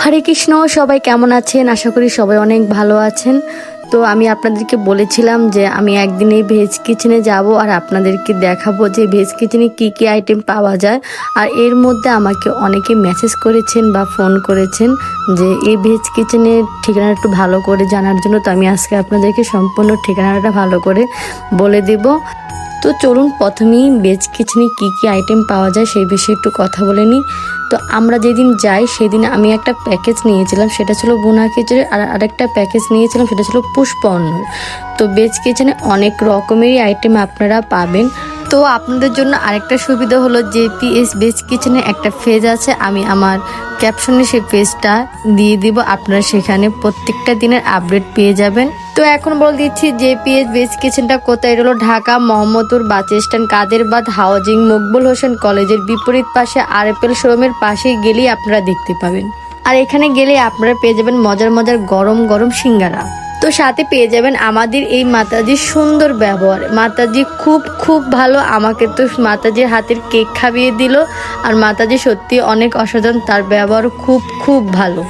হরে কৃষ্ণ, সবাই কেমন আছেন? আশা করি সবাই অনেক ভালো আছেন। তো আমি আপনাদেরকে বলেছিলাম যে আমি একদিন এই ভেজ কিচেনে যাব আর আপনাদেরকে দেখাবো যে ভেজ কিচেনে কি কি আইটেম পাওয়া যায়। আর এর মধ্যে আমাকে অনেকে মেসেজ করেছেন বা ফোন করেছেন যে এই ভেজ কিচেনের ঠিকানাটা একটু ভালো করে জানার জন্য। তো আমি আজকে আপনাদেরকে সম্পূর্ণ ঠিকানাটা ভালো করে বলে দেব। তো চলুন প্রথমেই ভেজ কিচেনে কী কী আইটেম পাওয়া যায় সেই বিষয়ে একটু কথা বলে নিই। তো আমরা যেদিন যাই সেদিন আমি একটা প্যাকেজ নিয়েছিলাম, সেটা ছিল ভুনা খিচুড়ি, আর আরেকটা প্যাকেজ নিয়েছিলাম সেটা ছিল পুষ্প অন্নর। তো ভেজ কিচেনে অনেক রকমেরই আইটেম আপনারা পাবেন। তো আপনাদের জন্য আরেকটা সুবিধা হলো JPS ভেজ কিচেনে একটা পেজ আছে, আমি আমার ক্যাপশনে সেই পেজটা দিয়ে দিব, আপনারা সেখানে প্রত্যেকটা দিনের আপডেট পেয়ে যাবেন। তো এখন বলে দিচ্ছি JPS ভেজ কিচেনটা কোথায়। এটা হলো Dhaka Mohammadpur bus stand, Kaderabad housing, Maqbul Hossain কলেজের বিপরীত পাশে RFL শোরুমের পাশে গেলেই আপনারা দেখতে পাবেন। আর এখানে গেলে আপনারা পেয়ে যাবেন মজার মজার গরম গরম সিঙ্গারা। তো সাথে পেয়ে যাবেন আমাদের এই মাতাজির সুন্দর ব্যবহার। মাতাজি খুব ভালো, আমাকে তো মাতাজির হাতের কেক খাইয়ে দিল। আর মাতাজি সত্যি অনেক অসাধারণ, তার ব্যবহার খুব ভালো।